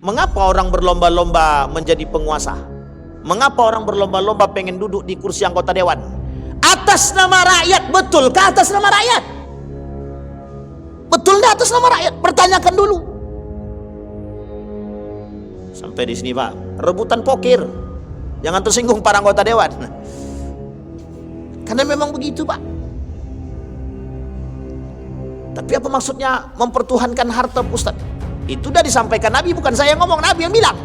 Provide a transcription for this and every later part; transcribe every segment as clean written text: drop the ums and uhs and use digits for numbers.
Mengapa orang berlomba-lomba menjadi penguasa? Mengapa orang berlomba-lomba pengen duduk di kursi anggota dewan? Atas nama rakyat, betulkah atas nama rakyat? Betul nggak atas nama rakyat? Pertanyakan dulu. Sampai di sini Pak, rebutan pokir. Jangan tersinggung para anggota dewan. Karena memang begitu Pak. Tapi apa maksudnya mempertuhankan harta Ustaz? Itu sudah disampaikan Nabi, bukan saya yang ngomong, Nabi yang bilang.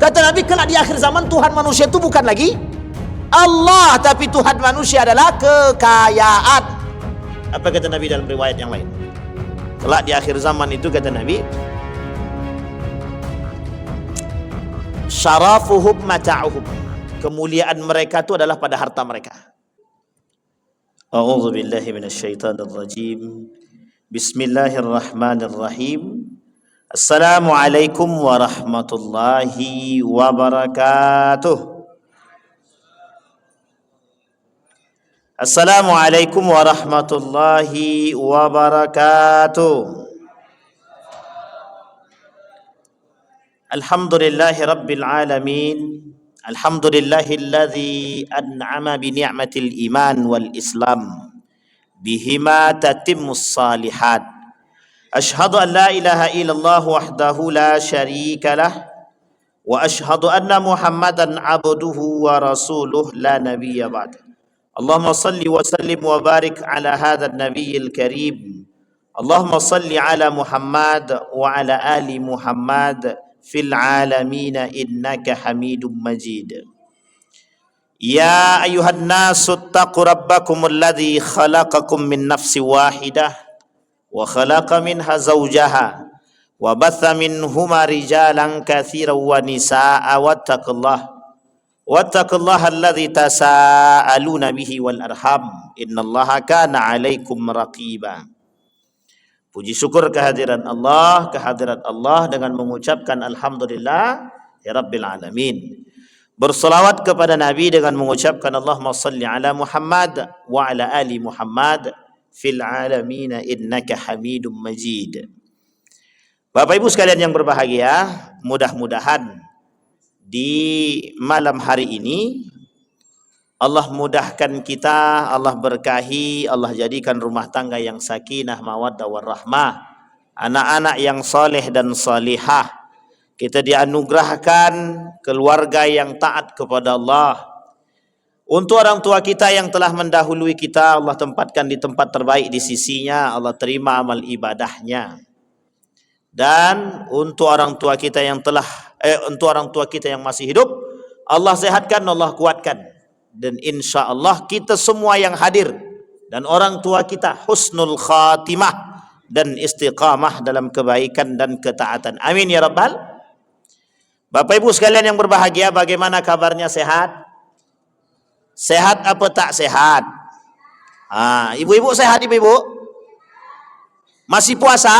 Kata Nabi, kelak di akhir zaman Tuhan manusia itu bukan lagi Allah, tapi Tuhan manusia adalah kekayaan. Apa kata Nabi dalam riwayat yang lain? Kelak di akhir zaman itu kata Nabi, syarafuhum mata'uhum, kemuliaan mereka itu adalah pada harta mereka. A'udzu billahi minasyaitonir rajim. Bismillahirrahmanirrahim. Assalamualaikum warahmatullahi wabarakatuh. Assalamualaikum warahmatullahi wabarakatuh. Alhamdulillahi rabbil alamin. Alhamdulillahilladzi an'ama bi ni'matil iman wal islam. Bihima tatimmus salihat. Ashhadu an la ilaha illallah wahdahu la syarika lah. Wa ashhadu anna Muhammadan abduhu wa rasuluh la nabiyya ba'da. Allahumma salli wa sallim wa barik ala hadzal nabiyil karim. Allahumma salli ala Muhammad wa ala ali Muhammad fil alamin innaka Hamidum Majid. Ya ayuhan nasu taqu rabbakumul ladzi khalaqakum min nafsin wahidah wa khalaqa minha zawjaha wa batha minhuma rijalan katsiran wa nisaa wattaqullaha alladzi tasaaluna bihi wal arham innallaha kana 'alaikum raqiba. Puji syukur kehadiran Allah dengan mengucapkan alhamdulillah ya rabbil alamin. Berselawat kepada Nabi dengan mengucapkan Allahumma salli ala Muhammad wa ala ali Muhammad fil alamin innaka Hamidum Majid. Bapak Ibu sekalian yang berbahagia, mudah-mudahan di malam hari ini Allah mudahkan kita, Allah berkahi, Allah jadikan rumah tangga yang sakinah, mawaddah warahmah, anak-anak yang soleh dan solihah. Kita dianugerahkan keluarga yang taat kepada Allah. Untuk orang tua kita yang telah mendahului kita, Allah tempatkan di tempat terbaik di sisinya, Allah terima amal ibadahnya. Dan untuk orang tua kita yang masih hidup, Allah sehatkan, Allah kuatkan. Dan insya Allah kita semua yang hadir dan orang tua kita husnul khatimah dan istiqamah dalam kebaikan dan ketaatan. Amin ya rabbal. Bapak Ibu sekalian yang berbahagia, bagaimana kabarnya, sehat? Sehat apa tak sehat? Ibu-ibu sehat, ibu-ibu? Masih puasa?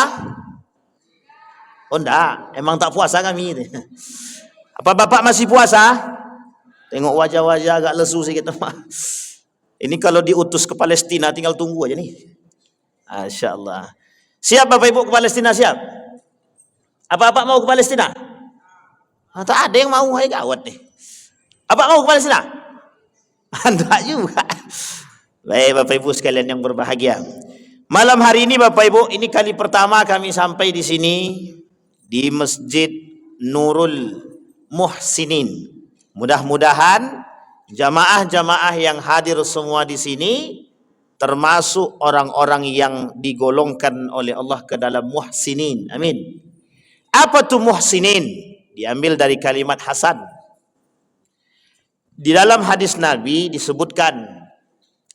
Oh enggak, emang tak puasa kami. Apa bapak masih puasa? Tengok wajah-wajah agak lesu sikit. Ini kalau diutus ke Palestina tinggal tunggu aja nih. Masya Allah. Siap Bapak Ibu ke Palestina, siap? Apa-apa mau ke Palestina? Tak ada yang mau, hai gawat nih. Apa mau ke Palestina? Enggak juga. Baik Bapak Ibu sekalian yang berbahagia. Malam hari ini Bapak Ibu, ini kali pertama kami sampai di sini di Masjid Nurul Muhsinin. Mudah-mudahan jamaah-jamaah yang hadir semua di sini termasuk orang-orang yang digolongkan oleh Allah ke dalam muhsinin. Amin. Apa tuh muhsinin? Diambil dari kalimat hasan. Di dalam hadis Nabi disebutkan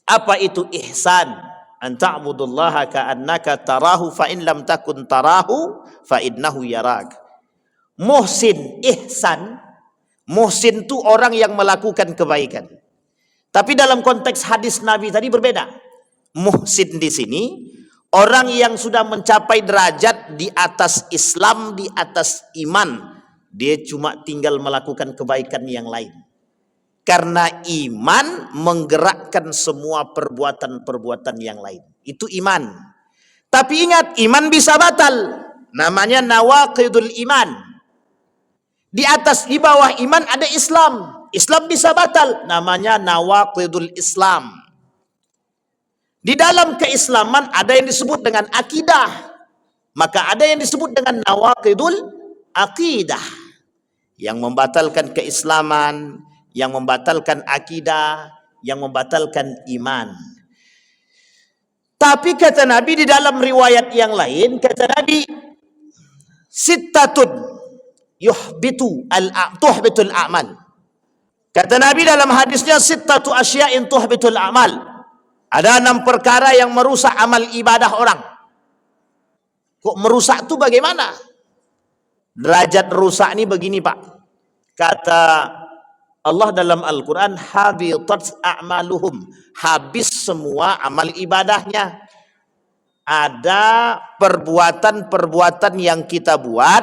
apa itu ihsan? An ta'budullaha ka'annaka tarahu fa in lam takun tarahu fa innahu yarak. Muhsin, ihsan. Muhsin itu orang yang melakukan kebaikan. Tapi dalam konteks hadis Nabi tadi berbeda. Muhsin di sini orang yang sudah mencapai derajat di atas Islam, di atas iman. Dia cuma tinggal melakukan kebaikan yang lain. Karena iman menggerakkan semua perbuatan-perbuatan yang lain. Itu iman. Tapi ingat, iman bisa batal. Namanya nawaqidul iman. Di atas, di bawah iman ada Islam. Islam bisa batal, namanya nawaqidul Islam. Di dalam keislaman ada yang disebut dengan akidah, maka ada yang disebut dengan nawaqidul akidah, yang membatalkan keislaman, yang membatalkan akidah, yang membatalkan iman. Tapi kata Nabi di dalam riwayat yang lain, kata Nabi, sittatun tuhbitul a'mal. Kata Nabi dalam hadisnya, sittatu asya'in tuhbitul a'mal. Ada 6 perkara yang merusak amal ibadah orang. Kok merusak itu bagaimana? Derajat rusak ini begini Pak. Kata Allah dalam Al-Quran, habitat a'maluhum, habis semua amal ibadahnya. Ada perbuatan-perbuatan yang kita buat,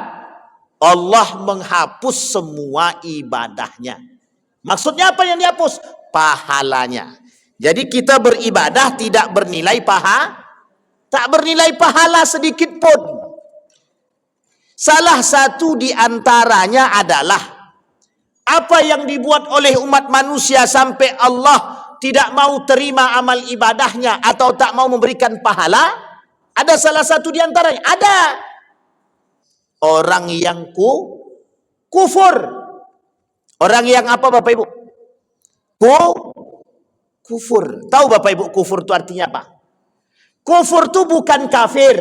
Allah menghapus semua ibadahnya. Maksudnya apa yang dihapus? Pahalanya. Jadi kita beribadah tidak bernilai tak bernilai pahala sedikit pun. Salah satu di antaranya adalah apa yang dibuat oleh umat manusia sampai Allah tidak mau terima amal ibadahnya atau tak mau memberikan pahala. Ada salah satu di antaranya. Ada orang yang kufur. Orang yang apa Bapak Ibu? Kufur. Tahu Bapak Ibu kufur itu artinya apa? Kufur itu bukan kafir.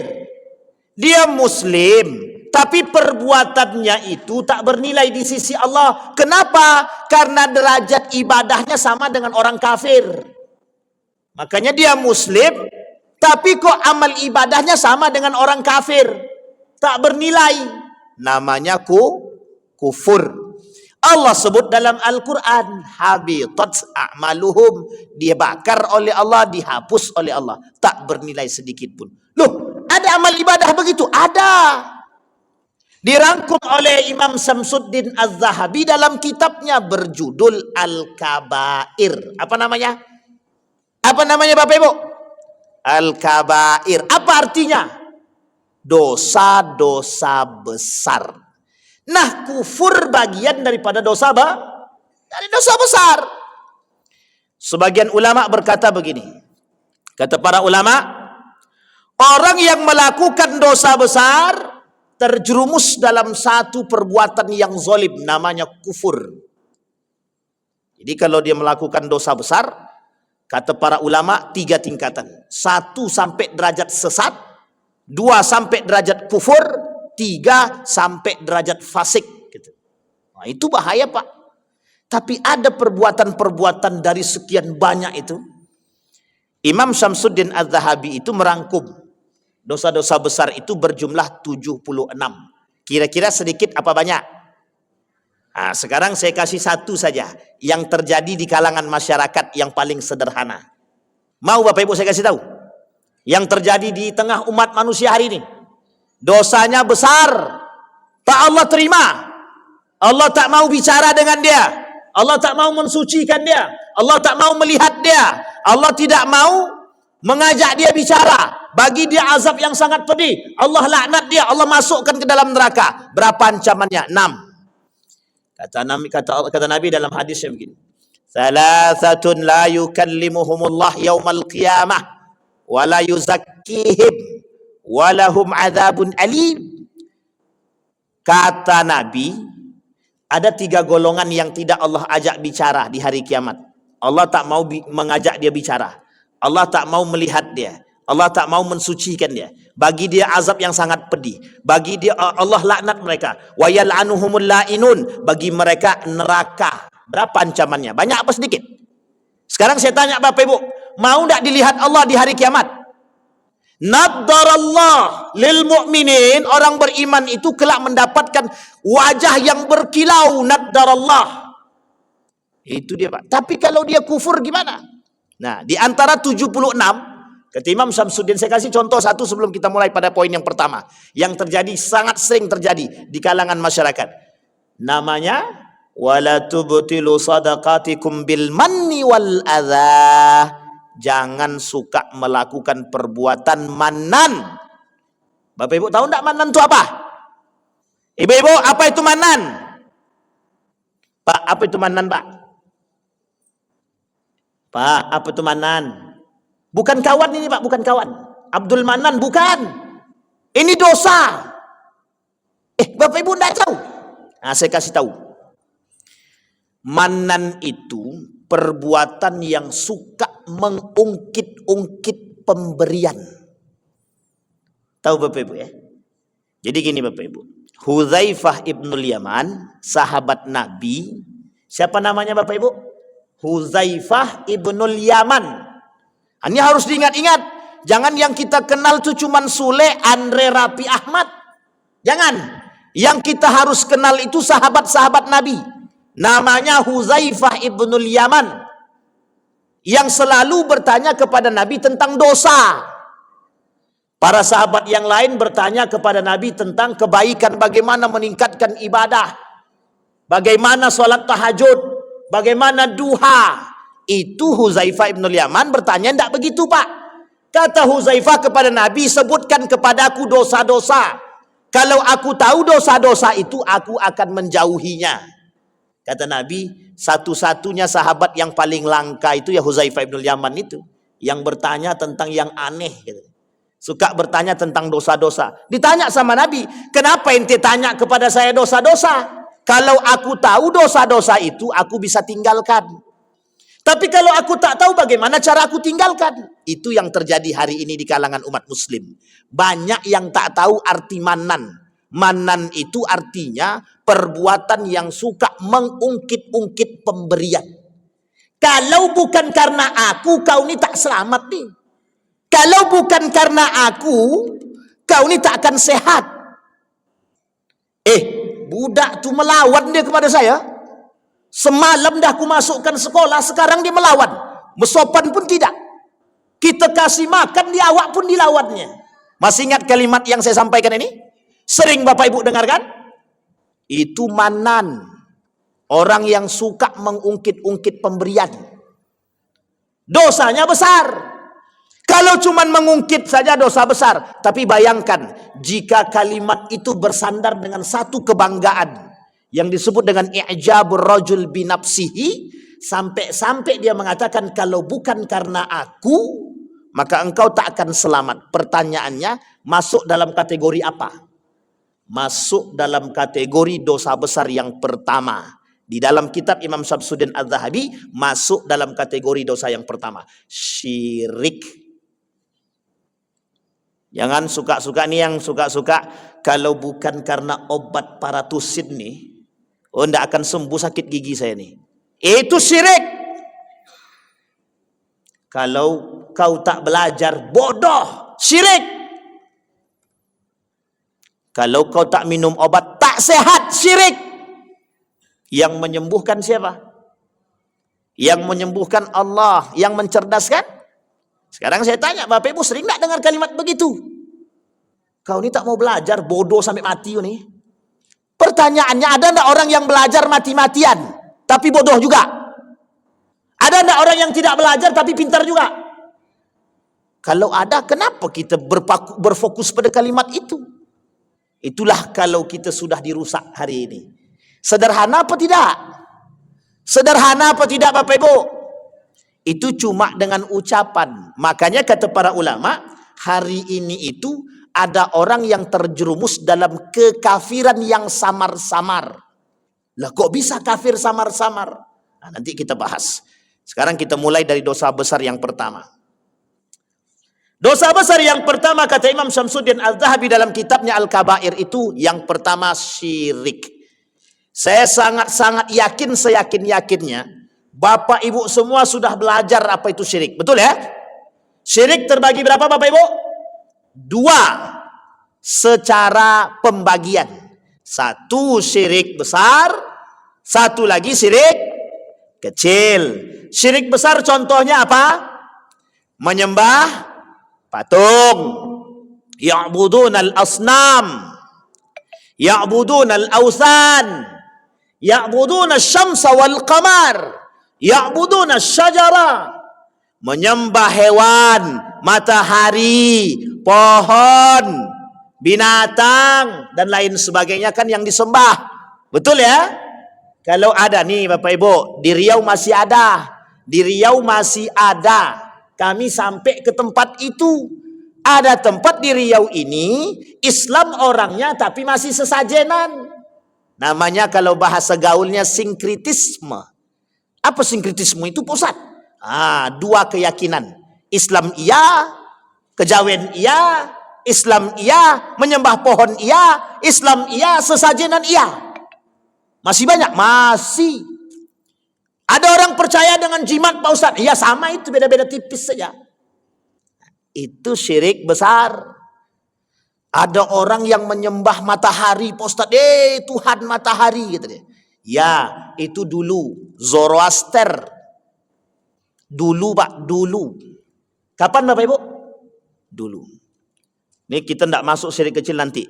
Dia muslim, tapi perbuatannya itu tak bernilai di sisi Allah. Kenapa? Karena derajat ibadahnya sama dengan orang kafir. Makanya dia muslim, tapi kok amal ibadahnya sama dengan orang kafir. Tak bernilai. Namanya kufur. Allah sebut dalam Al-Quran, habitat a'maluhum, dibakar oleh Allah, dihapus oleh Allah, tak bernilai sedikit pun. Loh, ada amal ibadah begitu? Ada. Dirangkum oleh Imam Samsuddin Az-Zahabi dalam kitabnya berjudul Al-Kabair. Apa namanya? Apa namanya Bapak Ibu? Al-Kabair. Apa artinya? Dosa-dosa besar. Nah, kufur bagian daripada dosa besar. Sebagian ulama berkata begini. Kata para ulama, orang yang melakukan dosa besar terjerumus dalam satu perbuatan yang zalim, namanya kufur. Jadi kalau dia melakukan dosa besar, kata para ulama 3 tingkatan. 1 sampai derajat sesat, 2 sampai derajat kufur, 3 sampai derajat fasik gitu. Nah, itu bahaya Pak. Tapi ada perbuatan-perbuatan dari sekian banyak itu. Imam Syamsuddin Az-Zahabi itu merangkum dosa-dosa besar itu berjumlah 76. Kira-kira sedikit apa banyak? Nah, sekarang saya kasih 1 saja yang terjadi di kalangan masyarakat yang paling sederhana. Mau Bapak Ibu saya kasih tahu? Yang terjadi di tengah umat manusia hari ini. Dosanya besar, tak Allah terima. Allah tak mau bicara dengan dia. Allah tak mau mensucikan dia. Allah tak mau melihat dia. Allah tidak mau mengajak dia bicara. Bagi dia azab yang sangat pedih. Allah laknat dia. Allah masukkan ke dalam neraka. Berapa ancamannya? 6. Kata Nabi dalam hadis yang begini. Salasatun la yukallimuhumullah yaumal qiyamah wa la yuzakkihim walahum adzabun alim. Kata Nabi, ada 3 golongan yang tidak Allah ajak bicara di hari kiamat. Allah tak mau mengajak dia bicara. Allah tak mau melihat dia. Allah tak mau mensucikan dia. Bagi dia azab yang sangat pedih. Bagi dia Allah laknat mereka. Wa yal'anuhumul la'inun. Bagi mereka neraka. Berapa ancamannya? Banyak apa sedikit? Sekarang saya tanya Bapak Ibu, mau tak dilihat Allah di hari kiamat? Naddarallah lil mu'minin, orang beriman itu kelak mendapatkan wajah yang berkilau. Naddarallah. Itu dia Pak. Tapi kalau dia kufur gimana? Nah, di antara 76, kata Imam Syamsuddin, saya kasih contoh 1 sebelum kita mulai pada poin yang pertama. Yang terjadi, sangat sering terjadi di kalangan masyarakat. Namanya, wala tubtilu sadaqatikum bil manni wal adha. Jangan suka melakukan perbuatan manan. Bapak Ibu tahu enggak manan itu apa? Ibu-ibu, apa itu manan? Pak, apa itu Manan, Pak? Pak, apa itu Manan? Bukan kawan ini, Pak, bukan kawan. Abdul Manan bukan. Ini dosa. Bapak Ibu enggak tahu? Nah, saya kasih tahu. Manan itu perbuatan yang suka mengungkit-ungkit pemberian. Tahu Bapak Ibu ya? Jadi gini Bapak Ibu. Hudzaifah ibnul Yaman, sahabat Nabi. Siapa namanya Bapak Ibu? Hudzaifah ibnul Yaman. Ini harus diingat-ingat. Jangan yang kita kenal itu cuman Sule, Andre, Rapi, Ahmad. Jangan. Yang kita harus kenal itu sahabat-sahabat Nabi. Namanya Hudzaifah ibnul Yaman. Yang selalu bertanya kepada Nabi tentang dosa. Para sahabat yang lain bertanya kepada Nabi tentang kebaikan, bagaimana meningkatkan ibadah, bagaimana sholat tahajud, bagaimana duha. Itu Hudzaifah ibnul Yaman bertanya, tidak begitu Pak. Kata Hudzaifah kepada Nabi, sebutkan kepadaku dosa-dosa. Kalau aku tahu dosa-dosa itu, aku akan menjauhinya. Kata Nabi, satu-satunya sahabat yang paling langka itu ya Hudzaifah ibnul Yaman itu. Yang bertanya tentang yang aneh gitu. Suka bertanya tentang dosa-dosa. Ditanya sama Nabi, kenapa ente tanya kepada saya dosa-dosa? Kalau aku tahu dosa-dosa itu, aku bisa tinggalkan. Tapi kalau aku tak tahu bagaimana cara aku tinggalkan. Itu yang terjadi hari ini di kalangan umat muslim. Banyak yang tak tahu arti manan. Manan itu artinya perbuatan yang suka mengungkit-ungkit pemberian. Kalau bukan karena aku, kau ini tak selamat nih. Kalau bukan karena aku, kau ini tak akan sehat. Budak tu melawan dia kepada saya. Semalam dah aku masukkan sekolah, sekarang dia melawan. Bersopan pun tidak. Kita kasih makan, dia awak pun dilawannya. Masih ingat kalimat yang saya sampaikan ini? Sering Bapak Ibu dengarkan? Itu manan. Orang yang suka mengungkit-ungkit pemberian. Dosanya besar. Kalau cuma mengungkit saja dosa besar. Tapi bayangkan, jika kalimat itu bersandar dengan satu kebanggaan yang disebut dengan i'jabur rajul binafsihi, sampai-sampai dia mengatakan, kalau bukan karena aku, maka engkau tak akan selamat. Pertanyaannya, masuk dalam kategori apa? Masuk dalam kategori dosa besar yang pertama. Di dalam kitab Imam Syamsuddin Az-Zahabi, masuk dalam kategori dosa yang pertama, syirik. Jangan suka-suka nih, yang suka-suka kalau bukan karena obat paratusin nih, ndak akan sembuh sakit gigi saya nih. Itu syirik. Kalau kau tak belajar, bodoh, syirik. Kalau kau tak minum obat, tak sehat, syirik. Yang menyembuhkan siapa? Yang menyembuhkan Allah. Yang mencerdaskan? Sekarang saya tanya, Bapak Ibu sering tak dengar kalimat begitu? Kau ini tak mau belajar, bodoh sampai mati nih. Pertanyaannya, ada enggak orang yang belajar mati-matian tapi bodoh juga? Ada enggak orang yang tidak belajar tapi pintar juga? Kalau ada, kenapa kita berfokus pada kalimat itu? Itulah kalau kita sudah dirusak hari ini. Sederhana apa tidak? Sederhana apa tidak Bapak Ibu? Itu cuma dengan ucapan. Makanya kata para ulama, hari ini itu ada orang yang terjerumus dalam kekafiran yang samar-samar. Lah kok bisa kafir samar-samar? Nah, nanti kita bahas. Sekarang kita mulai dari dosa besar yang pertama. Dosa besar yang pertama kata Imam Syamsuddin Az-Zahabi dalam kitabnya Al-Kabair itu yang pertama syirik. Saya sangat-sangat yakin, seyakin-yakinnya Bapak Ibu semua sudah belajar apa itu syirik. Betul ya? Syirik terbagi berapa Bapak Ibu? 2 secara pembagian. Satu syirik besar, satu lagi syirik kecil. Syirik besar contohnya apa? Menyembah patung. Ya'budunal asnam. Ya'budunal awsan. Ya'budunal syamsa wal qamar. Ya'buduna syajara, menyembah hewan, matahari, pohon, binatang dan lain sebagainya kan yang disembah. Betul ya? Kalau ada nih Bapak Ibu, di Riau masih ada. Di Riau masih ada. Kami sampai ke tempat itu. Ada tempat di Riau ini, Islam orangnya tapi masih sesajenan. Namanya kalau bahasa gaulnya sinkritisme. Apa sinkritisme itu Pusat? Dua keyakinan. Islam iya, kejawen iya, Islam iya, menyembah pohon iya, Islam iya, sesajenan iya. Masih banyak, masih. Ada orang percaya dengan jimat Pak Ustaz. Iya sama itu, beda-beda tipis saja. Itu syirik besar. Ada orang yang menyembah matahari Pak Ustaz. Tuhan matahari gitu deh. Ya, itu dulu Zoroaster. Dulu Pak, dulu. Kapan Bapak Ibu? Dulu. Ini kita tidak masuk syirik kecil nanti.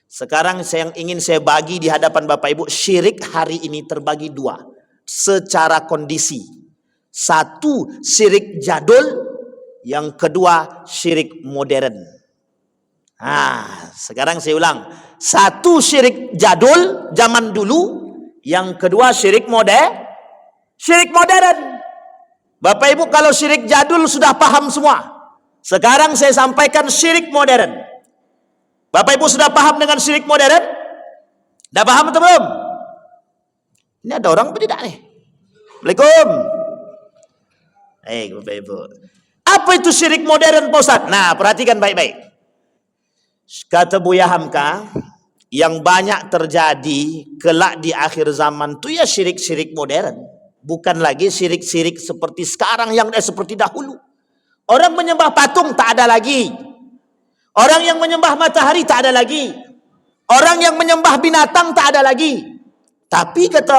Sekarang yang ingin saya bagi di hadapan Bapak Ibu, syirik hari ini terbagi dua. Secara kondisi. Satu, syirik jadul. Yang kedua, syirik modern. Sekarang saya ulang. Satu, syirik jadul, zaman dulu. Yang kedua, syirik modern. Syirik modern. Bapak Ibu kalau syirik jadul sudah paham semua. Sekarang saya sampaikan syirik modern. Bapak Ibu sudah paham dengan syirik modern? Sudah paham atau belum? Ini ada orang apa tidak nih? Assalamualaikum. Bapak Ibu. Apa itu syirik modern Pak Ustaz? Nah, perhatikan baik-baik. Kata Buya Hamka, yang banyak terjadi kelak di akhir zaman itu ya syirik-syirik modern. Bukan lagi syirik-syirik seperti sekarang yang seperti dahulu. Orang menyembah patung tak ada lagi. Orang yang menyembah matahari tak ada lagi. Orang yang menyembah binatang tak ada lagi. Tapi kata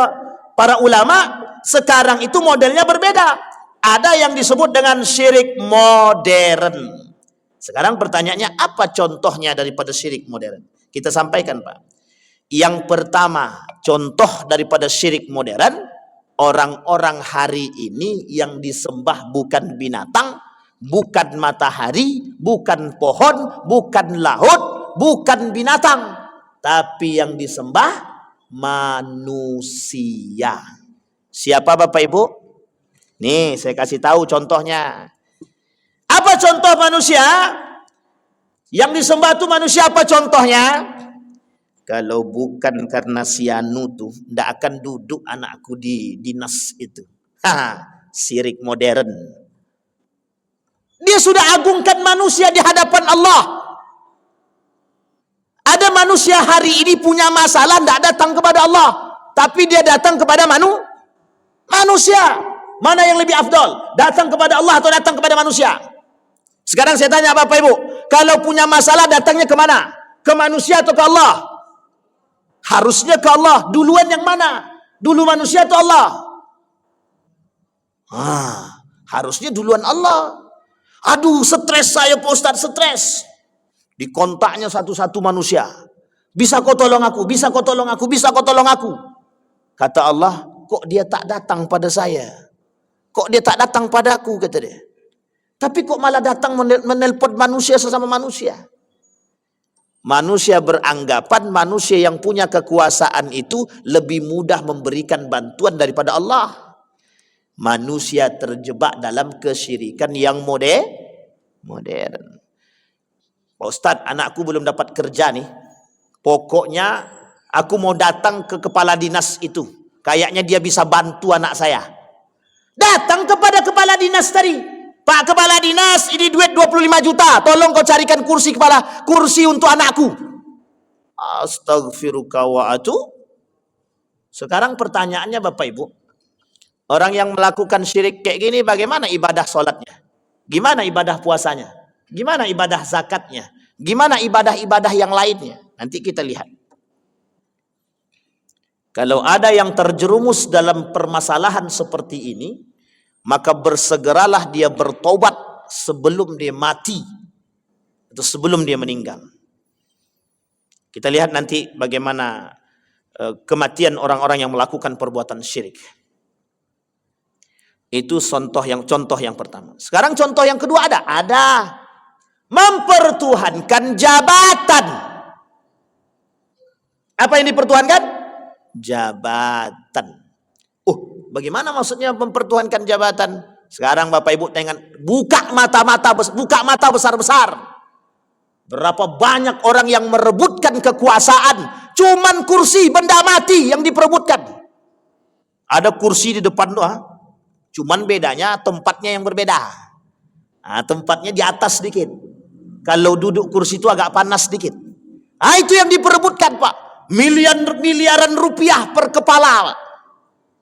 para ulama, sekarang itu modelnya berbeda. Ada yang disebut dengan syirik modern. Sekarang pertanyaannya, apa contohnya daripada syirik modern? Kita sampaikan Pak. Yang pertama, contoh daripada syirik modern, orang-orang hari ini yang disembah bukan binatang, bukan matahari, bukan pohon, bukan laut, bukan binatang, tapi yang disembah manusia. Siapa Bapak Ibu? Nih saya kasih tahu contohnya. Apa contoh manusia? Yang disembah itu manusia, apa contohnya? Kalau bukan karena si Anu tuh, tidak akan duduk anakku di dinas itu. Syirik modern. Dia sudah agungkan manusia di hadapan Allah. Ada manusia hari ini punya masalah, tidak datang kepada Allah, tapi dia datang kepada manusia. Mana yang lebih afdal? Datang kepada Allah atau datang kepada manusia? Sekarang saya tanya Bapak Ibu, kalau punya masalah datangnya ke mana? Ke manusia atau ke Allah? Harusnya ke Allah. Duluan yang mana? Dulu manusia atau Allah? Harusnya duluan Allah. Aduh, stres saya Pak Ustaz, stres. Di kontaknya satu-satu manusia. Bisa kau tolong aku? Bisa kau tolong aku? Bisa kau tolong aku? Kata Allah, kok dia tak datang pada saya? Kok dia tak datang padaku, kata dia. Tapi kok malah datang menelpon manusia sesama manusia? Manusia beranggapan manusia yang punya kekuasaan itu lebih mudah memberikan bantuan daripada Allah. Manusia terjebak dalam kesyirikan yang modern. Pak Ustadz, anakku belum dapat kerja nih. Pokoknya aku mau datang ke kepala dinas itu. Kayaknya dia bisa bantu anak saya. Datang kepada kepala dinas tadi. Pak kepala dinas, ini duit 25 juta. Tolong kau carikan kursi untuk anakku. Astaghfiruka wa atubu. Sekarang pertanyaannya Bapak Ibu. Orang yang melakukan syirik kayak gini, bagaimana ibadah sholatnya? Gimana ibadah puasanya? Gimana ibadah zakatnya? Gimana ibadah-ibadah yang lainnya? Nanti kita lihat. Kalau ada yang terjerumus dalam permasalahan seperti ini, maka bersegeralah dia bertobat sebelum dia mati atau sebelum dia meninggal. Kita lihat nanti bagaimana kematian orang-orang yang melakukan perbuatan syirik. Itu contoh yang pertama. Sekarang contoh yang kedua ada mempertuhankan jabatan. Apa yang dipertuhankan? jabatan. Bagaimana maksudnya mempertuhankan jabatan? Sekarang Bapak Ibu buka mata besar-besar. Berapa banyak orang yang merebutkan kekuasaan, cuman kursi benda mati yang diperebutkan. Ada kursi di depan doa, cuman bedanya tempatnya yang berbeda. Tempatnya di atas sedikit. Kalau duduk kursi itu agak panas sedikit. Itu yang diperebutkan, Pak. Miliaran rupiah per kepala.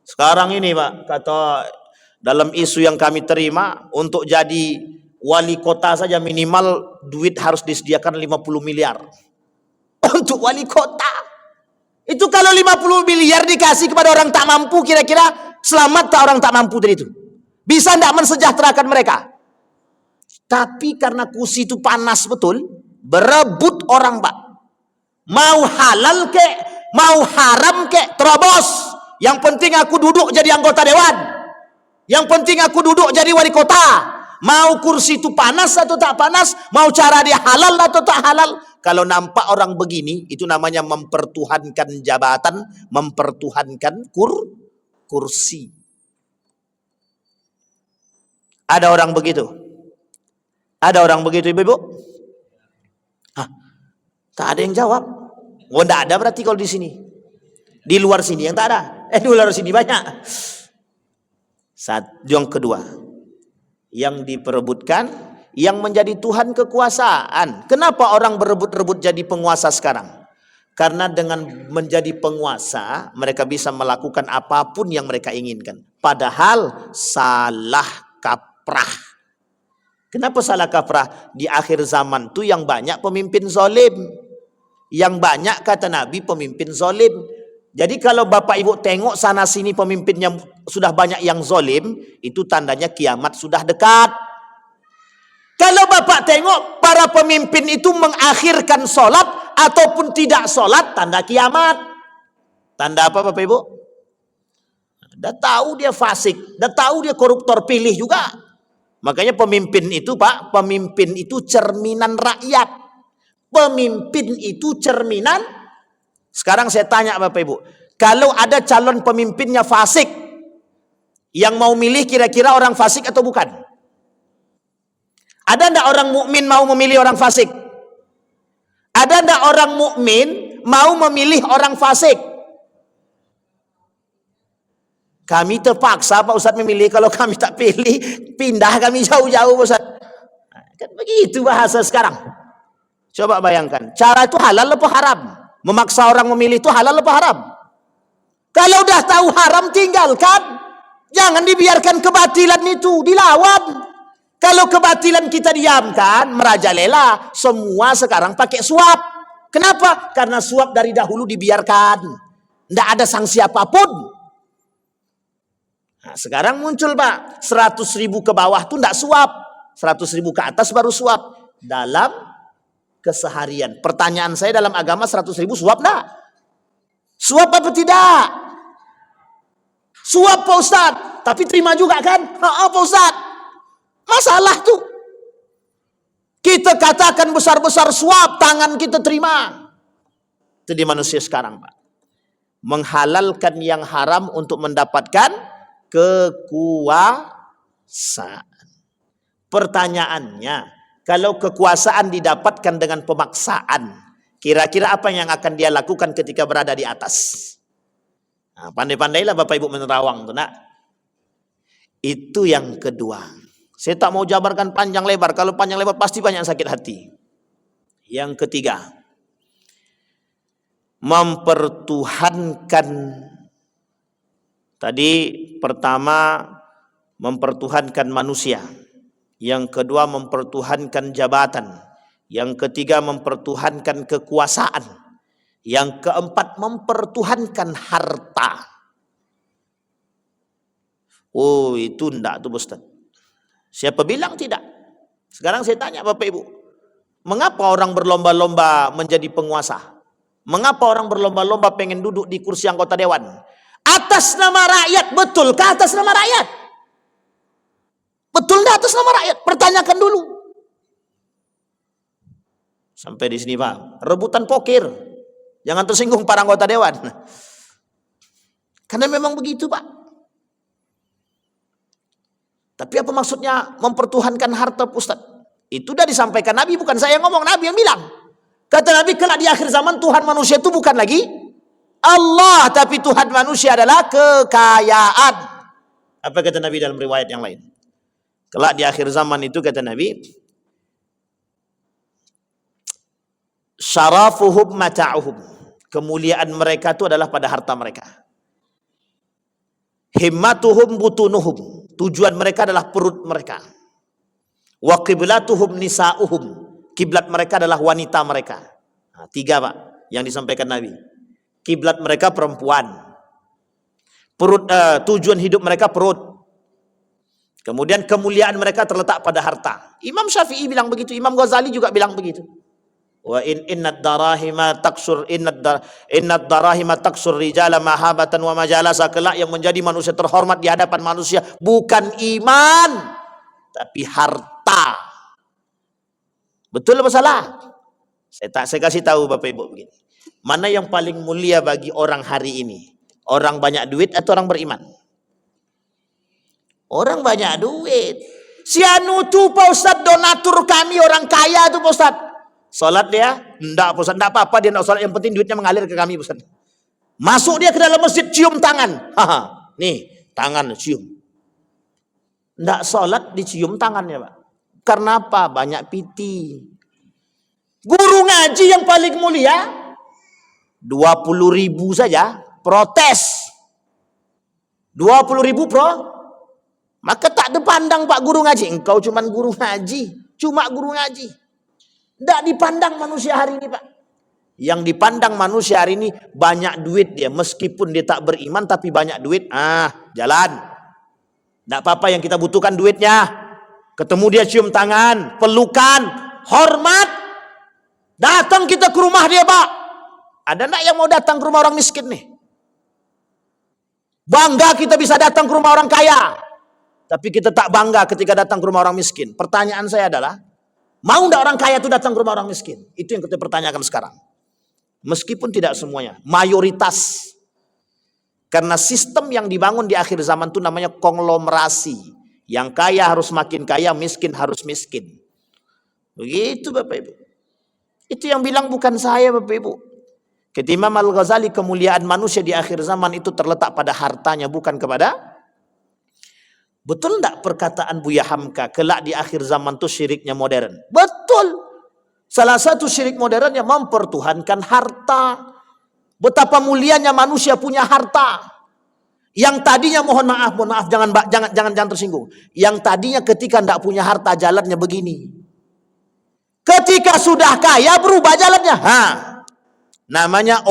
Sekarang ini, Pak, kata dalam isu yang kami terima, untuk jadi wali kota saja minimal duit harus disediakan 50 miliar. Untuk wali kota. Itu kalau 50 miliar dikasih kepada orang tak mampu, kira-kira selamat tak orang tak mampu dari itu? Bisa tidak mensejahterakan mereka? Tapi karena kursi itu panas betul, berebut orang, Pak. Mau halal kek, mau haram kek, terobos. Yang penting aku duduk jadi anggota dewan. Yang penting aku duduk jadi wali kota. Mau kursi itu panas atau tak panas, mau cara dia halal atau tak halal. Kalau nampak orang begini, itu namanya mempertuhankan jabatan, mempertuhankan kursi. Ada orang begitu? Ada orang begitu, Ibu-ibu? Tak ada yang jawab. Tidak ada berarti kalau di sini. Di luar sini yang tak ada. Di luar sini banyak. Yang kedua, yang diperebutkan, yang menjadi Tuhan kekuasaan. Kenapa orang berebut-rebut jadi penguasa sekarang? Karena dengan menjadi penguasa, mereka bisa melakukan apapun yang mereka inginkan. Padahal salah kaprah. Kenapa salah kaprah? Di akhir zaman itu yang banyak pemimpin zalim. Yang banyak, kata Nabi, pemimpin zalim. Jadi kalau Bapak Ibu tengok sana sini pemimpinnya sudah banyak yang zalim, itu tandanya kiamat sudah dekat. Kalau Bapak tengok para pemimpin itu mengakhirkan sholat ataupun tidak sholat, tanda kiamat. Tanda apa Bapak Ibu? Dah tahu dia fasik, dah tahu dia koruptor, pilih juga. Makanya pemimpin itu, Pak, pemimpin itu cerminan rakyat. Pemimpin itu cerminan. Sekarang saya tanya Bapak Ibu, kalau ada calon pemimpinnya fasik, yang mau milih kira-kira orang fasik atau bukan? Ada enggak orang mukmin mau memilih orang fasik? Ada enggak orang mukmin mau memilih orang fasik? Kami terpaksa Pak Ustadz memilih. Kalau kami tak pilih, pindah kami jauh-jauh Ustaz. Kan begitu bahasa sekarang. Coba bayangkan, cara itu halal atau haram? Memaksa orang memilih itu halal atau haram? Kalau udah tahu haram, tinggalkan. Jangan dibiarkan kebatilan itu dilawan. Kalau kebatilan kita diamkan, merajalela. Semua sekarang pakai suap. Kenapa? Karena suap dari dahulu dibiarkan. Tidak ada sanksi apapun. Nah, sekarang muncul Pak, 100.000 ke bawah tuh tidak suap. 100.000 ke atas baru suap. Dalam keseharian. Pertanyaan saya, dalam agama 100.000 suap enggak? Suap apa tidak? Suap Pak Ustadz. Tapi terima juga kan? Pak Ustadz. Masalah tuh. Kita katakan besar-besar suap, tangan kita terima. Itu di manusia sekarang Pak. Menghalalkan yang haram untuk mendapatkan kekuasaan. Pertanyaannya, kalau kekuasaan didapatkan dengan pemaksaan, kira-kira apa yang akan dia lakukan ketika berada di atas? Nah, pandai-pandailah Bapak Ibu menerawang tuh, nak. Itu yang kedua. Saya tak mau jabarkan panjang lebar. Kalau panjang lebar pasti banyak sakit hati. Yang ketiga, mempertuhankan. Tadi pertama mempertuhankan manusia. Yang kedua mempertuhankan jabatan. Yang ketiga mempertuhankan kekuasaan. Yang keempat mempertuhankan harta. Oh, itu enggak tuh Ustaz. Siapa bilang tidak? Sekarang saya tanya Bapak Ibu, mengapa orang berlomba-lomba menjadi penguasa? Mengapa orang berlomba-lomba pengen duduk di kursi anggota dewan? Atas nama rakyat, betulkah atas nama rakyat? Betul enggak atas nama rakyat? Pertanyakan dulu. Sampai di sini Pak, rebutan pokir. Jangan tersinggung para anggota dewan. Karena memang begitu, Pak. Tapi apa maksudnya mempertuhankan harta, Ustaz? Itu sudah disampaikan Nabi, bukan saya yang ngomong, Nabi yang bilang. Kata Nabi, kelak di akhir zaman Tuhan manusia itu bukan lagi Allah, tapi Tuhan manusia adalah kekayaan. Apa kata Nabi dalam riwayat yang lain? Kelak di akhir zaman itu kata Nabi, syarafuhum mata'uhum. Kemuliaan mereka itu adalah pada harta mereka. Himmatuhum butunuhum. Tujuan mereka adalah perut mereka. Wa qiblatuhum nisa'uhum. Kiblat mereka adalah wanita mereka. Nah, 3 Pak yang disampaikan Nabi. Kiblat mereka perempuan. Tujuan hidup mereka perut. Kemudian kemuliaan mereka terletak pada harta. Imam Syafi'i bilang begitu, Imam Ghazali juga bilang begitu. Wa innad darahima taksur rijala mahabatan wa majalasa. Kelak yang menjadi manusia terhormat di hadapan manusia bukan iman tapi harta. Betul apa salah? Saya kasih tahu Bapak Ibu begini. Mana yang paling mulia bagi orang hari ini? Orang banyak duit atau orang beriman? Orang banyak duit. Si anu tuh Pak Ustadz, donatur kami orang kaya tuh Pak Ustadz. Salat dia? Enggak Pak Ustadz, enggak apa-apa dia enggak salat, yang penting duitnya mengalir ke kami Pak Ustadz. Masuk dia ke dalam masjid, cium tangan. Haha, nih tangan cium. Enggak salat dicium tangannya Pak. Karena apa? Banyak piti. Guru ngaji yang paling mulia 20.000 saja protes. 20.000 maka tak dipandang Pak guru ngaji. Engkau cuman guru ngaji, cuma guru ngaji. Tidak dipandang manusia hari ini Pak. Yang dipandang manusia hari ini banyak duit dia, meskipun dia tak beriman tapi banyak duit. Jalan. Tidak apa-apa, yang kita butuhkan duitnya. Ketemu dia cium tangan, pelukan, hormat. Datang kita ke rumah dia Pak. Ada enggak yang mau datang ke rumah orang miskin nih? Bangga kita bisa datang ke rumah orang kaya. Tapi kita tak bangga ketika datang ke rumah orang miskin. Pertanyaan saya adalah, mau enggak orang kaya itu datang ke rumah orang miskin? Itu yang kita pertanyakan sekarang. Meskipun tidak semuanya, mayoritas. Karena sistem yang dibangun di akhir zaman itu namanya konglomerasi. Yang kaya harus makin kaya, miskin harus miskin. Begitu Bapak Ibu. Itu yang bilang bukan saya Bapak Ibu. Kata Imam Al-Ghazali, kemuliaan manusia di akhir zaman itu terletak pada hartanya, bukan kepada. Betul enggak perkataan Buya Hamka, kelak di akhir zaman itu syiriknya modern? Betul. Salah satu syirik modernnya mempertuhankan harta. Betapa mulianya manusia punya harta. Yang tadinya mohon maaf, jangan tersinggung. Yang tadinya ketika enggak punya harta jalannya begini. Ketika sudah kaya berubah jalannya. Namanya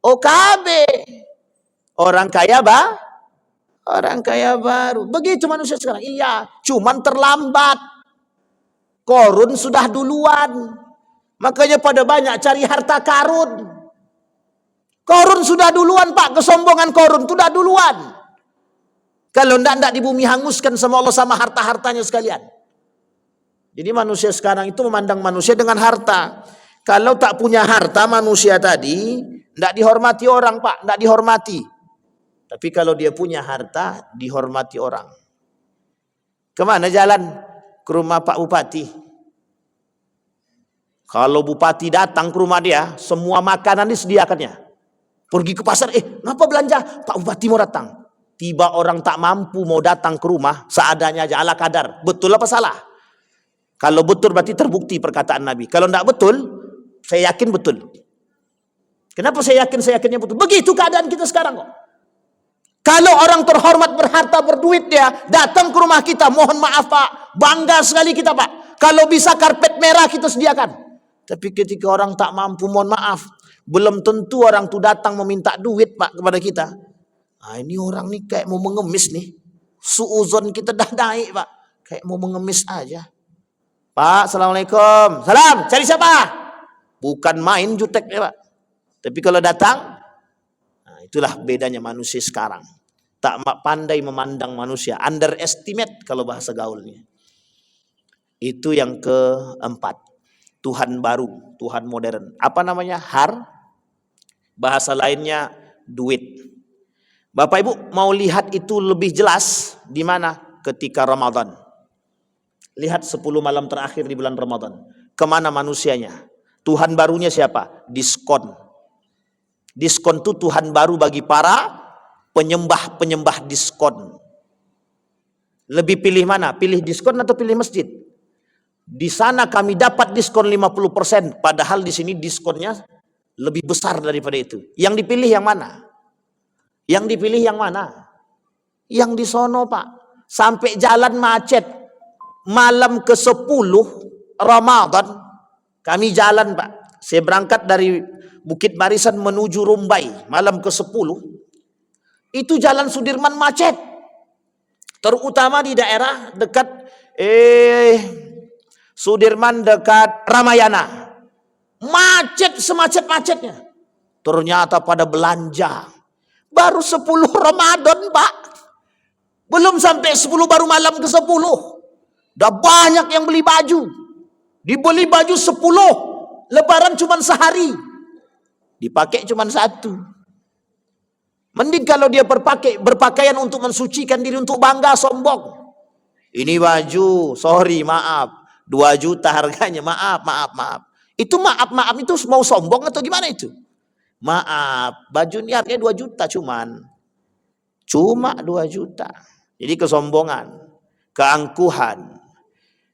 OKB. Orang kaya Orang kaya baru. Begitu manusia sekarang. Iya, cuman terlambat. Korun sudah duluan. Makanya pada banyak cari harta karun. Korun sudah duluan Pak. Kesombongan korun sudah duluan. Kalau tidak di bumi hanguskan sama Allah sama harta-hartanya sekalian. Jadi manusia sekarang itu memandang manusia dengan harta. Kalau tak punya harta manusia tadi, tidak dihormati orang Pak. Tidak dihormati. Tapi kalau dia punya harta, dihormati orang. Kemana jalan? Ke rumah Pak Bupati. Kalau Bupati datang ke rumah dia, semua makanan disediakannya. Pergi ke pasar, ngapa belanja? Pak Bupati mau datang. Tiba orang tak mampu mau datang ke rumah, seadanya aja, ala kadar. Betul apa salah? Kalau betul berarti terbukti perkataan Nabi. Kalau tidak betul, saya yakin betul. Kenapa saya yakinnya betul? Begitu keadaan kita sekarang kok. Kalau orang terhormat, berharta, berduit dia datang ke rumah kita, mohon maaf Pak, bangga sekali kita Pak. Kalau bisa karpet merah kita sediakan. Tapi ketika orang tak mampu, mohon maaf, belum tentu orang itu datang meminta duit Pak kepada kita. Ini orang nih kayak mau mengemis nih. Suuzon kita dah naik Pak. Kayak mau mengemis aja. Pak, Assalamualaikum. Salam, cari siapa? Bukan main juteknya Pak. Tapi kalau datang, itulah bedanya manusia sekarang. Tak pandai memandang manusia. Underestimate kalau bahasa gaulnya. Itu yang keempat. Tuhan baru, Tuhan modern. Apa namanya? Bahasa lainnya duit. Bapak Ibu mau lihat itu lebih jelas di mana? Ketika Ramadan. Lihat 10 malam terakhir di bulan Ramadan. Kemana manusianya? Tuhan barunya siapa? Diskon. Diskon itu Tuhan baru bagi para penyembah-penyembah diskon. Lebih pilih mana? Pilih diskon atau pilih masjid? Di sana kami dapat diskon 50%, padahal di sini diskonnya lebih besar daripada itu. Yang dipilih yang mana? Yang dipilih yang mana? Yang di sono, Pak. Sampai jalan macet. Malam ke-10 Ramadan kami jalan, Pak. Saya berangkat dari Bukit Barisan menuju Rumbai malam ke-10. Itu jalan Sudirman macet. Terutama di daerah dekat Sudirman dekat Ramayana. Macet semacet-macetnya. Ternyata pada belanja. Baru 10 Ramadan, Pak. Belum sampai 10, baru malam ke-10. Udah banyak yang beli baju. Dibeli baju 10. Lebaran cuma sehari. Dipakai cuma 1. Mending kalau dia berpakaian untuk mensucikan diri, untuk bangga, sombong. Ini baju, sorry, maaf. 2 juta harganya, maaf. Itu maaf itu mau sombong atau gimana itu? Maaf, baju ini harganya 2 juta cuma 2 juta. Jadi kesombongan, keangkuhan.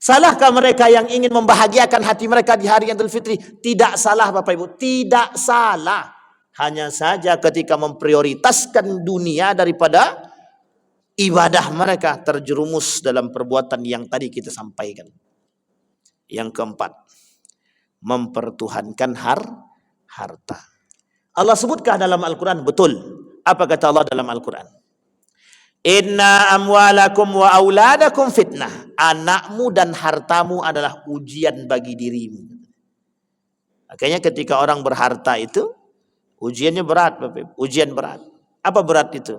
Salahkah mereka yang ingin membahagiakan hati mereka di hari Idul Fitri? Tidak salah, Bapak Ibu, tidak salah. Hanya saja ketika memprioritaskan dunia daripada ibadah mereka, terjerumus dalam perbuatan yang tadi kita sampaikan. Yang keempat, mempertuhankan harta. Allah sebutkah dalam Al-Quran? Betul. Apa kata Allah dalam Al-Quran? Inna amwalakum wa auladakum fitnah. Anakmu dan hartamu adalah ujian bagi dirimu. Makanya ketika orang berharta itu, ujiannya berat, Bapak. Ujian berat. Apa berat itu?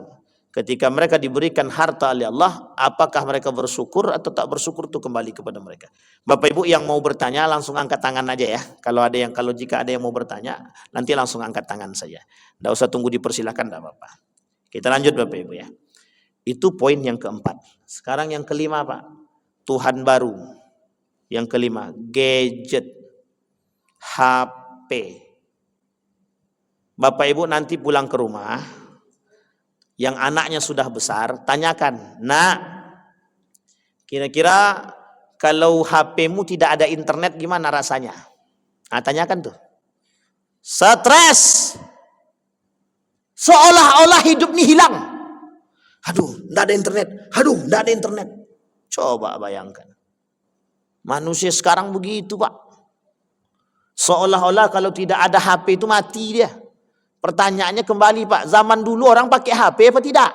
Ketika mereka diberikan harta oleh Allah, apakah mereka bersyukur atau tak bersyukur, itu kembali kepada mereka. Bapak Ibu yang mau bertanya langsung angkat tangan aja ya. Kalau jika ada yang mau bertanya, nanti langsung angkat tangan saja. Tidak usah tunggu dipersilahkan, tidak apa-apa. Kita lanjut, Bapak Ibu ya. Itu poin yang keempat. Sekarang yang kelima, Pak. Tuhan baru. Yang kelima, gadget, HP. Bapak Ibu nanti pulang ke rumah, yang anaknya sudah besar, tanyakan, nak, kira-kira kalau HP-mu tidak ada internet gimana rasanya? Nah, tanyakan tuh. Stres. Seolah-olah hidup ini hilang. Aduh, tidak ada internet. Aduh, tidak ada internet. Coba bayangkan. Manusia sekarang begitu, Pak. Seolah-olah kalau tidak ada HP itu mati dia. Pertanyaannya kembali, Pak, zaman dulu orang pakai HP apa tidak?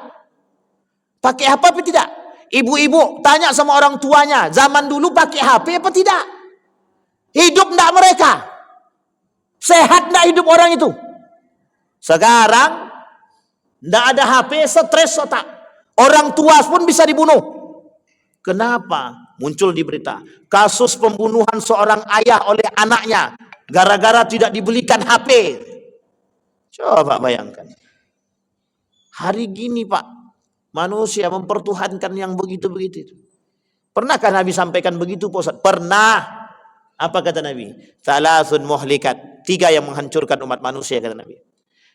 Pakai HP apa tidak? Ibu-ibu tanya sama orang tuanya, zaman dulu pakai HP apa tidak? Hidup enggak mereka? Sehat enggak hidup orang itu? Sekarang enggak ada HP, stres otak. Orang tua pun bisa dibunuh. Kenapa? Muncul di berita kasus pembunuhan seorang ayah oleh anaknya gara-gara tidak dibelikan HP. Coba bayangkan. Hari gini, Pak, manusia mempertuhankan yang begitu-begitu. Pernahkah Nabi sampaikan begitu, Pak Ustaz? Pernah. Apa kata Nabi? Thalathun muhlikat. 3 yang menghancurkan umat manusia, kata Nabi.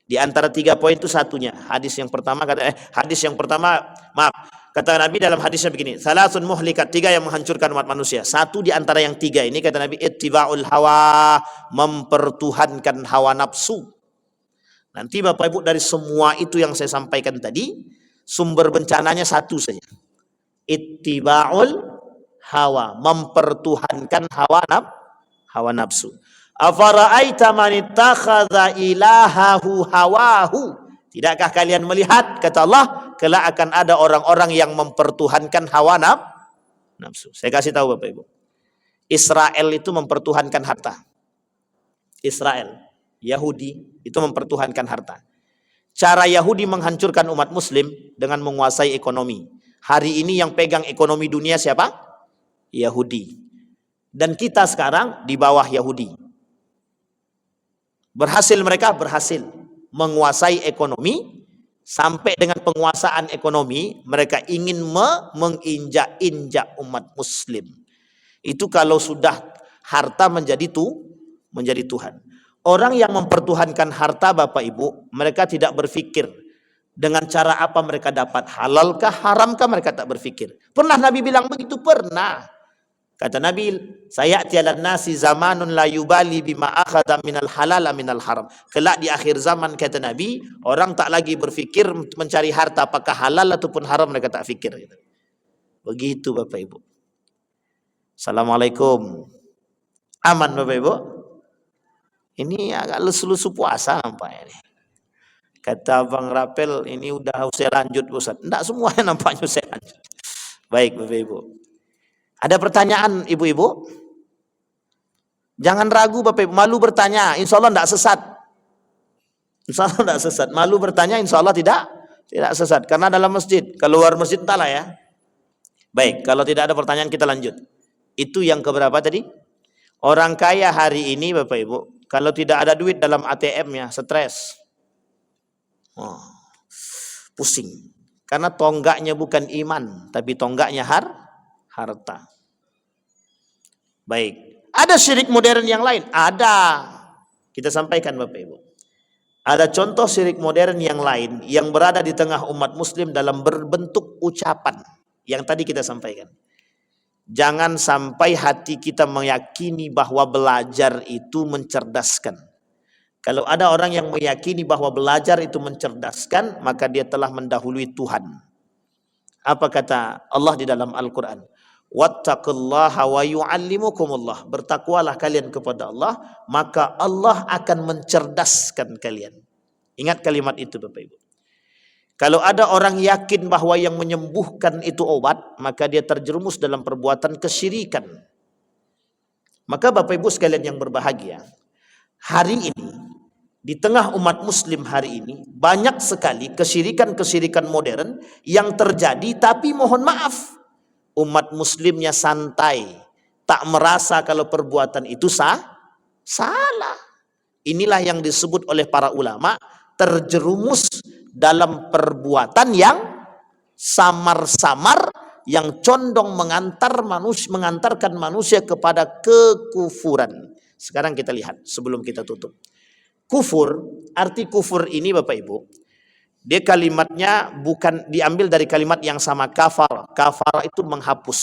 Di antara 3 poin itu satunya. Hadis yang pertama kata Nabi dalam hadisnya begini. Thalathun muhlikat. 3 yang menghancurkan umat manusia. Satu di antara yang 3 ini, kata Nabi, ittiba'ul hawa, mempertuhankan hawa nafsu. Nanti Bapak Ibu dari semua itu yang saya sampaikan tadi, sumber bencananya satu saja. Ittiba'ul hawa, mempertuhankan hawa nafsu. Afara'aita man ittakhadha ilahahu hawahu. Tidakkah kalian melihat, kata Allah, kelak akan ada orang-orang yang mempertuhankan hawa nafsu. Saya kasih tahu Bapak Ibu. Israel itu mempertuhankan harta. Israel, Yahudi itu mempertuhankan harta. Cara Yahudi menghancurkan umat Muslim dengan menguasai ekonomi. Hari ini yang pegang ekonomi dunia siapa? Yahudi. Dan kita sekarang di bawah Yahudi. Mereka berhasil menguasai ekonomi sampai dengan penguasaan ekonomi, mereka ingin menginjak-injak umat muslim. Itu kalau sudah harta menjadi Tuhan. Orang yang mempertuhankan harta, Bapak Ibu, mereka tidak berpikir dengan cara apa mereka dapat, halalkah, haramkah, mereka tak berpikir. Pernah Nabi bilang begitu? Pernah. Kata Nabi, saya tialan nasi zamanun la yubali bima akhadha minal halal minal haram. Kelak di akhir zaman, kata Nabi, orang tak lagi berfikir mencari harta apakah halal ataupun haram, mereka tak fikir. Begitu Bapak Ibu. Assalamualaikum. Aman Bapak Ibu? Ini agak lesu-lesu puasa nampaknya nih. Kata Bang Rapel, ini udah usai lanjut Ustaz. Enggak semuanya nampaknya usai lanjut. Baik Bapak Ibu. Ada pertanyaan ibu-ibu? Jangan ragu Bapak Ibu, malu bertanya, insya Allah tidak sesat. Insya Allah tidak sesat. Malu bertanya, insya Allah tidak sesat. Karena dalam masjid, keluar masjid entahlah ya. Baik, kalau tidak ada pertanyaan kita lanjut. Itu yang keberapa tadi? Orang kaya hari ini Bapak Ibu, kalau tidak ada duit dalam ATM-nya, stres. Oh, pusing. Karena tonggaknya bukan iman, tapi tonggaknya harta. Baik. Ada syirik modern yang lain? Ada. Kita sampaikan Bapak Ibu. Ada contoh syirik modern yang lain yang berada di tengah umat muslim dalam berbentuk ucapan. Yang tadi kita sampaikan. Jangan sampai hati kita meyakini bahwa belajar itu mencerdaskan. Kalau ada orang yang meyakini bahwa belajar itu mencerdaskan, maka dia telah mendahului Tuhan. Apa kata Allah di dalam Al-Quran? Wattaqullaha wa yu'allimukumullah. Bertakwalah kalian kepada Allah, maka Allah akan mencerdaskan kalian. Ingat kalimat itu Bapak Ibu. Kalau ada orang yakin bahwa yang menyembuhkan itu obat, maka dia terjerumus dalam perbuatan kesyirikan. Maka Bapak Ibu sekalian yang berbahagia, hari ini, di tengah umat muslim hari ini, banyak sekali kesyirikan-kesyirikan modern yang terjadi, tapi mohon maaf, umat muslimnya santai, tak merasa kalau perbuatan itu salah. Inilah yang disebut oleh para ulama, terjerumus dalam perbuatan yang samar-samar, yang condong mengantarkan manusia kepada kekufuran. Sekarang kita lihat sebelum kita tutup. Kufur, arti kufur ini Bapak Ibu, dia kalimatnya bukan diambil dari kalimat yang sama, kafar. Kafar itu menghapus.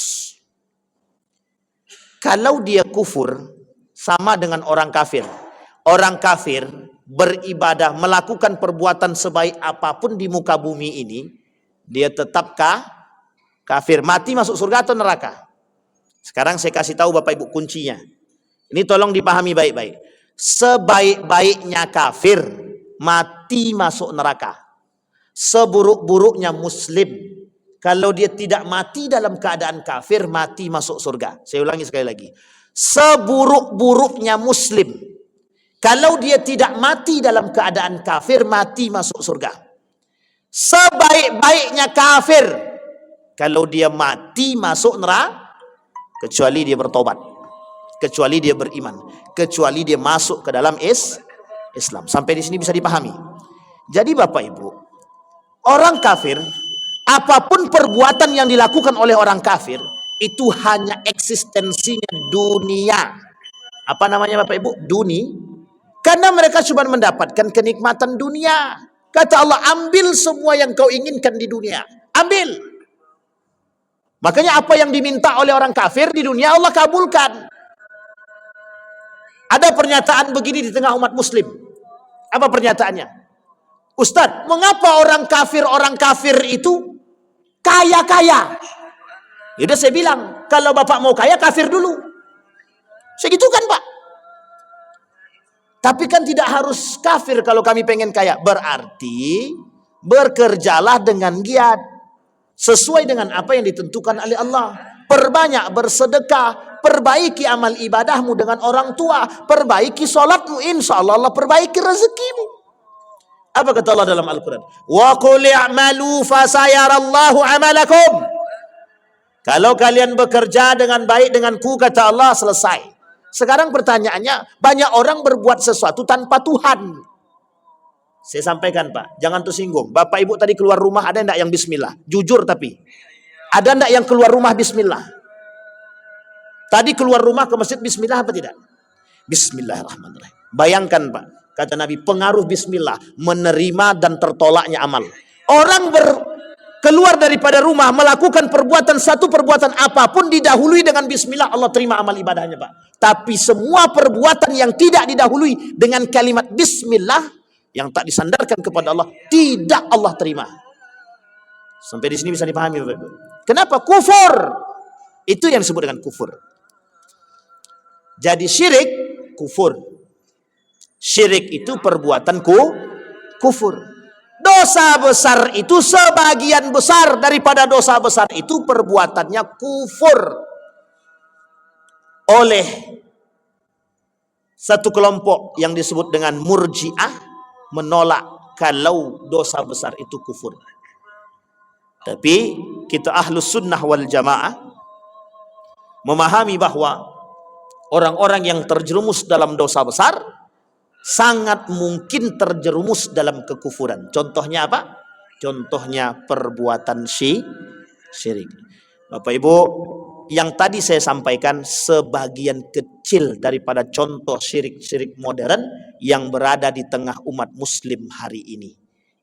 Kalau dia kufur, sama dengan orang kafir. Orang kafir beribadah, melakukan perbuatan sebaik apapun di muka bumi ini, dia tetap kafir, mati masuk surga atau neraka. Sekarang saya kasih tahu Bapak Ibu kuncinya. Ini tolong dipahami baik-baik. Sebaik-baiknya kafir, mati masuk neraka. Seburuk-buruknya muslim, kalau dia tidak mati dalam keadaan kafir, mati masuk surga. Saya ulangi sekali lagi. Seburuk-buruknya muslim, kalau dia tidak mati dalam keadaan kafir, mati masuk surga. Sebaik-baiknya kafir, kalau dia mati masuk neraka, kecuali dia bertobat, kecuali dia beriman, kecuali dia masuk ke dalam Islam. Sampai di sini bisa dipahami. Jadi Bapak Ibu, orang kafir, apapun perbuatan yang dilakukan oleh orang kafir, itu hanya eksistensinya dunia. Apa namanya Bapak Ibu? Karena mereka cuma mendapatkan kenikmatan dunia. Kata Allah, ambil semua yang kau inginkan di dunia. Ambil. Makanya apa yang diminta oleh orang kafir di dunia, Allah kabulkan. Ada pernyataan begini di tengah umat muslim. Apa pernyataannya? Ustadz, mengapa orang kafir itu kaya-kaya? Yaudah saya bilang, kalau Bapak mau kaya, kafir dulu. Segitu kan Pak? Tapi kan tidak harus kafir kalau kami pengen kaya. Berarti bekerjalah dengan giat, sesuai dengan apa yang ditentukan oleh Allah. Perbanyak bersedekah, perbaiki amal ibadahmu dengan orang tua, perbaiki sholatmu, insya Allah Allah perbaiki rezekimu. Apa kata Allah dalam Al-Quran? Wa qul i'malu fasayarallahu amalakum. Kalau kalian bekerja dengan baik denganku, kata Allah, selesai. Sekarang pertanyaannya, banyak orang berbuat sesuatu tanpa Tuhan. Saya sampaikan Pak, jangan tersinggung. Bapak Ibu tadi keluar rumah ada enggak yang bismillah? Jujur tapi. Ada enggak yang keluar rumah bismillah? Tadi keluar rumah ke masjid bismillah apa tidak? Bismillahirrahmanirrahim. Bayangkan Pak, kata Nabi, pengaruh bismillah menerima dan tertolaknya amal. Orang keluar daripada rumah melakukan perbuatan satu perbuatan apapun didahului dengan bismillah, Allah terima amal ibadahnya Pak. Tapi semua perbuatan yang tidak didahului dengan kalimat bismillah, yang tak disandarkan kepada Allah, tidak Allah terima. Sampai di sini bisa dipahami Bapak Ibu. Kenapa? Kufur. Itu yang disebut dengan kufur. Jadi syirik kufur. Syirik itu perbuatan kufur. Dosa besar itu sebagian besar daripada dosa besar itu perbuatannya kufur. Oleh satu kelompok yang disebut dengan Murji'ah menolak kalau dosa besar itu kufur. Tapi kita Ahlus Sunnah wal Jamaah memahami bahwa orang-orang yang terjerumus dalam dosa besar sangat mungkin terjerumus dalam kekufuran. Contohnya apa? Contohnya perbuatan syirik. Bapak Ibu, yang tadi saya sampaikan sebagian kecil daripada contoh syirik-syirik modern yang berada di tengah umat muslim hari ini.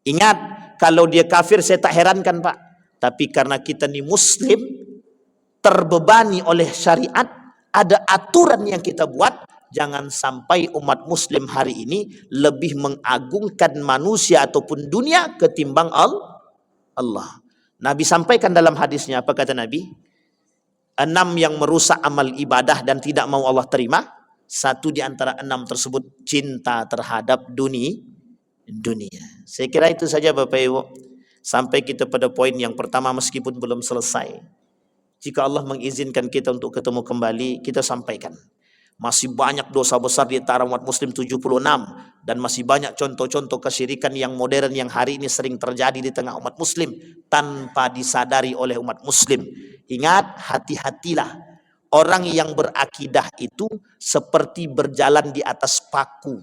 Ingat, kalau dia kafir saya tak herankan Pak. Tapi karena kita ini muslim, terbebani oleh syariat, ada aturan yang kita buat. Jangan sampai umat muslim hari ini lebih mengagungkan manusia ataupun dunia ketimbang Allah. Nabi sampaikan dalam hadisnya, apa kata Nabi? 6 yang merusak amal ibadah dan tidak mau Allah terima. Satu di antara 6 tersebut cinta terhadap dunia. Saya kira itu saja Bapak Ibu. Sampai kita pada poin yang pertama meskipun belum selesai. Jika Allah mengizinkan kita untuk ketemu kembali, kita sampaikan. Masih banyak dosa besar di antara umat muslim 76. Dan masih banyak contoh-contoh kesyirikan yang modern yang hari ini sering terjadi di tengah umat muslim. Tanpa disadari oleh umat muslim. Ingat, hati-hatilah. Orang yang berakidah itu seperti berjalan di atas paku.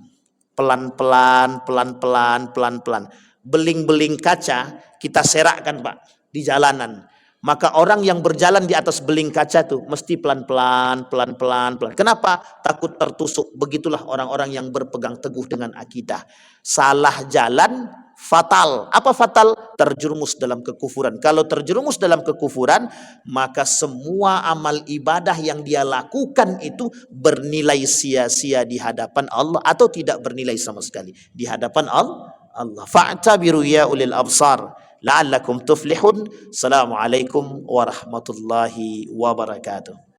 Pelan-pelan, pelan-pelan, pelan-pelan. Beling-beling kaca kita serakkan Pak di jalanan. Maka orang yang berjalan di atas beling kaca itu mesti pelan-pelan, pelan-pelan, pelan. Kenapa? Takut tertusuk. Begitulah orang-orang yang berpegang teguh dengan akidah. Salah jalan, fatal. Apa fatal? Terjerumus dalam kekufuran. Kalau terjerumus dalam kekufuran, maka semua amal ibadah yang dia lakukan itu bernilai sia-sia di hadapan Allah atau tidak bernilai sama sekali di hadapan Allah. Fa'tabiru ya ulil absar la'allakum tuflihun. Assalamualaikum warahmatullahi wabarakatuh.